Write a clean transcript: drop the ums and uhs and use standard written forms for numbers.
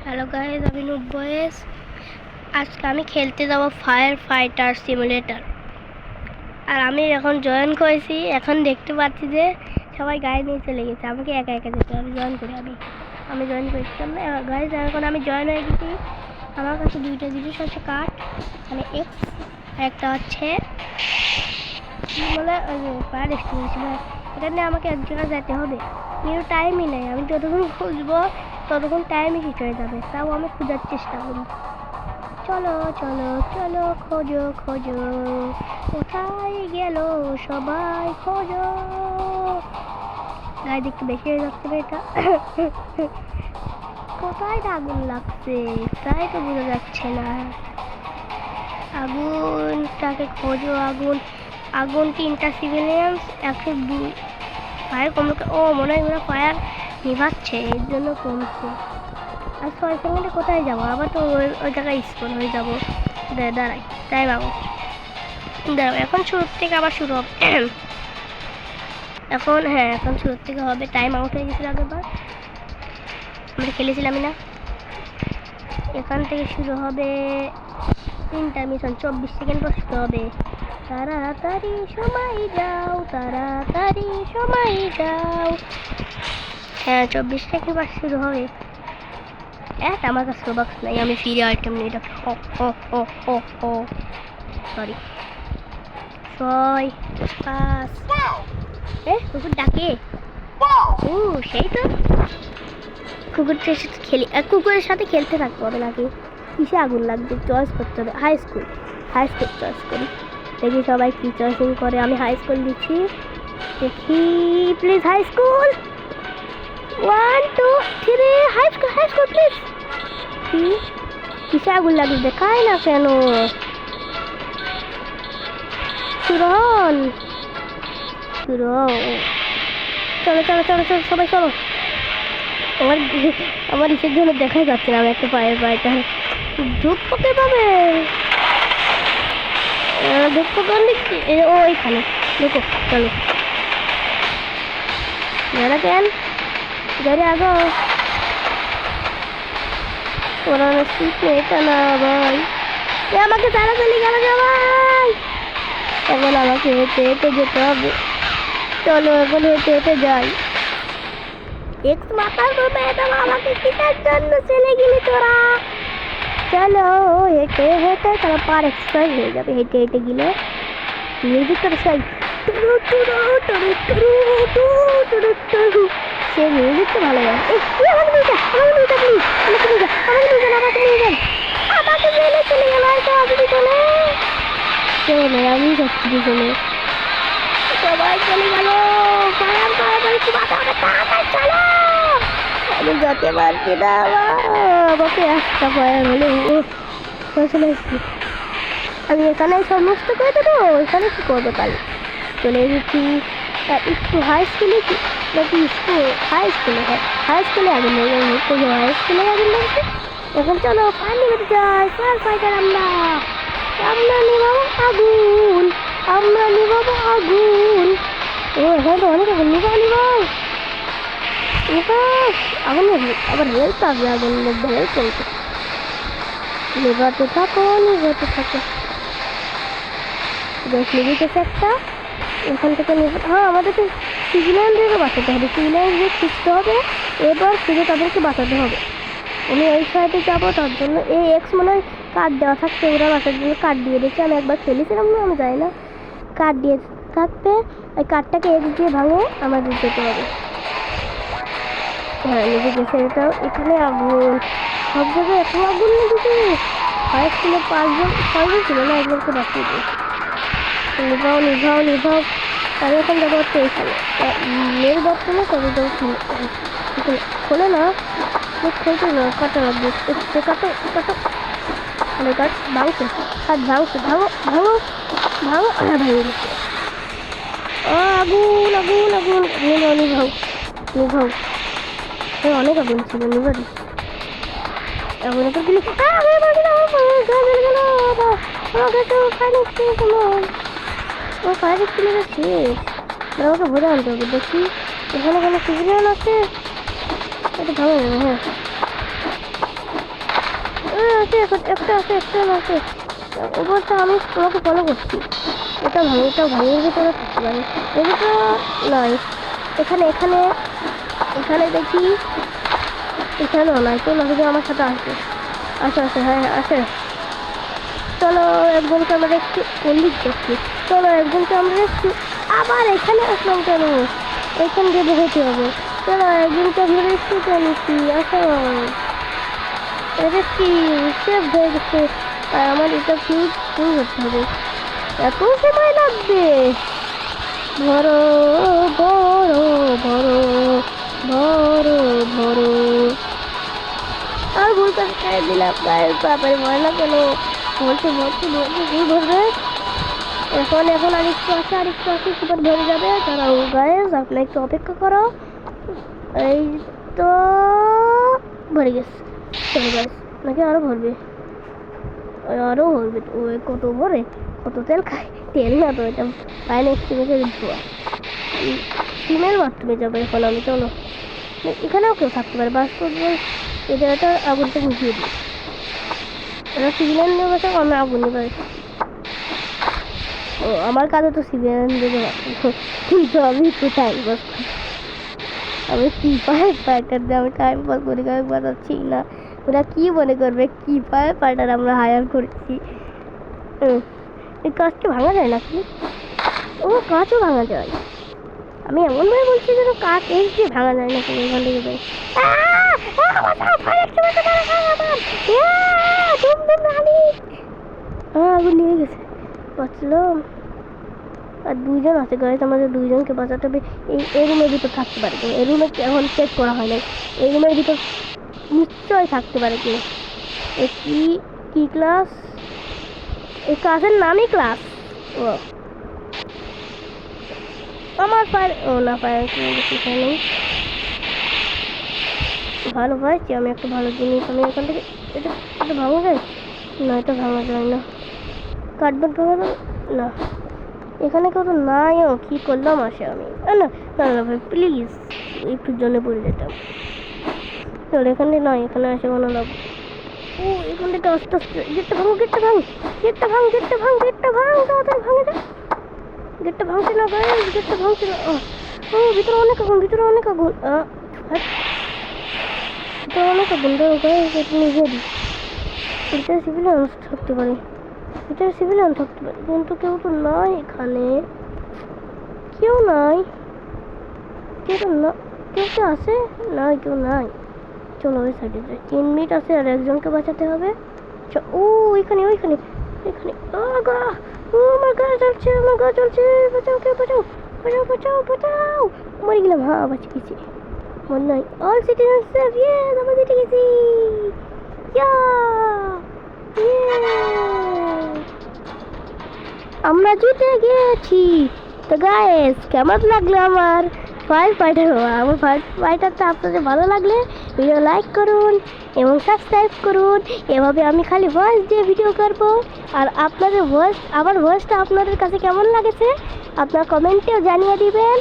Hello guys, আমি noob বয়েস। আজকে আমি খেলতে যাব ফায়ার ফাইটার সিমুলেটর। আর আমি এখন জয়েন করেছি। এখন দেখতে পাচ্ছি যে সবাই গাড়ি নিয়ে চলে গেছে, আমাকে একা একা যেতে হবে। জয়েন করি আমি জয়েন করেছিলাম না গাইস। এখন আমি জয়েন হয়ে গেছি। আমার কাছে দুইটা জিনিস আছে, কার্ড মানে এক্স, আর একটা হচ্ছে কি বলে ওই যে ফায়ার এক্সটিংগুইশার। এটা নিয়ে আমাকে এক জায়গায় যেতে হবে, কিন্তু টাইমই নেই। আমি যতক্ষণ খুঁজবো ততক্ষণ টাইমই শেষ হয়ে যাবে। তাও আমি খোঁজার চেষ্টা করি। চলো চলো চলো, খোঁজো খোঁজো, কোথায় গেল সবাই, খোঁজো। গায়ে দেখতে বেশি হয়ে যাচ্ছে না এটা? কোথায় আগুন লাগছে তাই তো বোঝা যাচ্ছে না। আগুনটাকে খোঁজো। আগুন 3টা সিভিলিয়ান্স, 102 ফায়ার কমলো। ও মনে হয় ওরা ফায়ার নিভাচ্ছে, এর জন্য কমছে। আর 6 সেকেন্ডে কোথায় যাবো? আবার তো ওই জায়গায় স্পন হয়ে যাবো। দাঁড়াই, তাই বাবু দাঁড়াও। এখন শুরুর থেকে আবার শুরু হবে। এখন শুরুর থেকে হবে। টাইম আউট হয়ে গেছিল আগেরবার, আমরা খেলেছিলামই না। এখান থেকে শুরু হবে 3টা মিশন, 24 সেকেন্ড পর শুরু হবে। তাড়াতাড়ি সময় যাও, তাড়াতাড়ি সময় যাও। হ্যাঁ, 24 সেকেন্ড পর শুরু হবে। আমার কাছে রোবক্স নাই, আমি ফ্রি আইটেম নিয়ে রাখি। সরি 6 5। কুকুর ডাকে। ও সেই তো, কুকুরটার সাথে খেলি। কুকুরের সাথে খেলতে থাকতে হবে নাকি? কিসে আগুন লাগবে চয়েস করতে হবে। হাই স্কুল চয়েস করি। দেখি সবাই কি চয়েসিং করে। আমি হাই স্কুল দিচ্ছি, দেখি please. High school 1 2 3। High school please. কিসে আগুন লাগবে দেখায় না কেন? শুরু চলো চলো চলো চলো সবাই চলো। আমার ইসের জন্য দেখা যাচ্ছে না। আমি একটা ফায়ার ফাইটার ধূপ পকে পাবে। ধূপ পকে ও এখানে দেখো। চলো যারা কেন গাড়ি আগো। ওরা এটা না ভাই, আমাকে তাড়াতাড়ি গেল ভাই। এখন আমাকে হেঁটে হেঁটে যেতে হবে। চলো এখন হেঁটে হেঁটে যাই। এক্স মাথার রূপে আমাকে কিসের জন্য চলে গেলি তোরা? চলো হেঁটে হেঁটে, তারা পার এক্সারসাইজ হয়ে যাবে হেঁটে হেঁটে গেলে। মিউজিকটা সেই সে মিউজিকটা ভালো লাগে। আমাকে মেলে চলে গেল। চলে আমি যাচ্ছি পিছনে, সবাই চলে গেল। চলো, আমি যেতে পারছি না। আমাকে একটা ফায়ার হলে চলে এসেছি। আমি এখানে সমস্ত করে দেবো। এখানে কি করবো? তাহলে চলে এসেছি একটু হাই স্কুলে নাকি হাই স্কুলে আগুন লেগে গেছে। হাই স্কুলে আগুন লেগেছে। এখন চলো ফায়ার নিতে যাই। ফায়ার ফাইটার আমরা নিবাবো আগুন। ও এখানে তো অনেক আগুন। আগুন আবার হেলতে হবে। আগুনের মধ্যে হেল্প করতে নিভাতে থাকো। বেশ নিভিতেছে একটা। এখান থেকে আমাদেরকে সিভিলিয়ানদেরকে বাঁচাতে হবে। সিভিলিয়ানদের খুঁজতে হবে, এবার খুঁজে তাদেরকে বাঁচাতে হবে। আমি এই সাইডে যাবো, তার জন্য এই এক্স মনে হয় কার্ড দেওয়া থাকতে ওরা বাঁচার জন্য কার্ড দিয়ে দিচ্ছে। আমি একবার খেলেছিলাম না, আমি যাই না। কার্ড দিয়ে থাকতে ওই কার্ডটাকে এক্স দিয়ে ভাঙে আমাদের যেতে হবে। হ্যাঁ নিজে গেছে। এটাও এখানে আগুন, সব জায়গায় এত আগুন লেগেছে। হাই স্কুলে 5জন 6জন ছিল না, একজনকে বাঁচিয়ে দিয়েছে। নিভাও। আমি এখন যাবো হচ্ছে এইখানে মেয়ের বর্তমানে কতজন খোলে না, খুলতে না, কাটা লাগবে। কাটো মানে গাছ ভাঙছে, হাত ভাঙো। ভেঙে গেছে। আগুন নিভাও। অনেক আগুন ছিল, নিভারি আগুন তো দিলি। ফায়ার এক্সটিংগুইশার শেষ। আমাকে ভরে আনতে হবে। দেখি এখানে কোনো সিভিলিয়ান আছে। এটা ভালো যাবে। হ্যাঁ দেখো, একটা আছে, একটা আছে। ও বলছে আমি তোমাকে ফলো করছি। এটা ভাঙিয়ে ভিতরে থাকতে পারে। এর ভিতরে নয়, এখানে এখানে এখানে দেখি, এখানেও নয়। চলো যদি আমার সাথে আসবে, আসে আসে, হ্যাঁ আসে। চলো একজনকে আমরা একটু কলিগ দেখছি। চলো একজনকে আমরা একটু, আবার এখানে আসলাম কেন? এখান দিয়ে বেরোতে হবে। চলো একজনকে আমরা একটু জানিছি। আসো, এটা কি সেভ হয়ে গেছে। আর আমার এটা ফিউজ ফুল করতে হবে, এত সময় লাগবে। ভরো ভরো ভরো ভরো ভরো। আর ভুল করে খাই দিলাম গায়ে, তারপরে ভয় না কেন? বলছে বলছে বলছে ভুল ভরবে। এখন এখন আরেকটু আছে সুপার ভরে যাবে। তারাও গায়েস আপনি একটু অপেক্ষা করো। এই তো ভরে গেছে। চলো গাইস, নাকি আরো ভরবে? আরো ভরবে। ও কত ভরে, কত তেল খায়? তেল না তো, এটা পায়নি এক্সট্রিমের ধোয়া। ফিমেল বাথরুমে যাবে এখন আমি। চলো, এখানেও কেউ থাকতে পারে। বাস করবো এই জায়গাটা, আগুনটা মিশিয়ে দিই। ওরা সিভিলিয়ান নিয়ে গেছে, আমি আগুন নিয়ে পারি। ও আমার কাছে তো সিভিলিয়ান দিতে পারবো, কিন্তু আমি একটু টাইম পাস করি। আমি কি ফাইটার দিয়ে আমি টাইম পাস করি, বাজাচ্ছি না। ওরা কি মনে করবে কি ফাইটার আমরা হায়ার করেছি। এই কাজটা ভাঙা যায় নাকি? ও কাজও ভাঙা যায়। আমি এমনভাবে বলছি যেন কাজ এই দিয়ে ভাঙা যায় নাকি। এখান থেকে যাই, আগুন নিয়ে গেছে, বাঁচলাম। আর দুইজন আছে গাইস, আমাদের দুইজনকে বাঁচাতে হবে। এই রুমের ভিতর থাকতে পারে কেউ? এই রুমে এখন চেক করা হয় নাই। এই রুমের ভিতর নিশ্চয়ই থাকতে পারে কেউ। এই কি ক্লাস? এই ক্লাসের নামই ক্লাস। ও আমার ফায়ার, ও না ফায়ার নেই। ভালো পাইছি আমি একটা ভালো জিনিস। আমি এখান থেকে এটা এটা ভাঙা যায় না? এটা ভাঙা যায় না। কার্ডবোর্ড ভাঙা না। এখানে কেউ তো নাইও, কী করলাম আসে আমি। না না না ভাই প্লিজ, একটুর জন্য পড়ে যেতাম। চলো এখানে নয়, এখানে আসে কোনো লাভ। ও এখান থেকে আস্তে আস্তে গেটটা ভাঙো, গেটটা ভাঙ, গেটটা ভাঙ, গেটটা ভাঙ, গেটটা ভাঙ, তাড়াতাড়ি ভাঙে যা। গেটটা ভাঙছে না গাইস, গেটটা ভাঙছে না। ও ভিতরে অনেক আগুন, ভিতরে অনেক আগুন, ভিতরে অনেক আগুন। দেখো গাইস, এটা নিজে দিই। এটা সিভিলিয়ান থাকতে পারে, এটা সিভিলিয়ান থাকতে পারে, কিন্তু কেউ তো নাই এখানে। কেউ নাই, কেউ তো না। কেউ তো আছে না? কেউ নাই। চলো ওই সাইডে যাই। 3 মিনিট আছে আর একজনকে বাঁচাতে হবে। ও ওইখানে ওইখানে এখানে। ও আমার গা জ্বলছে, আমার গা জ্বলছে। বাঁচাও, কে বাঁচাও, বাঁচাও বাঁচাও বাঁচাও। মরে গেলাম। হ্যাঁ বাঁচে গেছি, মনে নাই। অল সিটিজেন সেভ, ইয়েস আমরা জিতে গেছি। আমরা জিতে গেছি। তো গাইস কেমন লাগলো আমার ফায়ার ফাইটার হওয়া? আমার ফায়ার ফাইটারটা আপনাদের ভালো লাগলে ভিডিও লাইক করুন এবং সাবস্ক্রাইব করুন। এভাবে আমি খালি ভয়েস দিয়ে ভিডিও করব। আর আপনাদের ভয়েস, আমার ভয়েসটা আপনাদের কাছে কেমন লাগেছে আপনারা কমেন্টেও জানিয়ে দিবেন।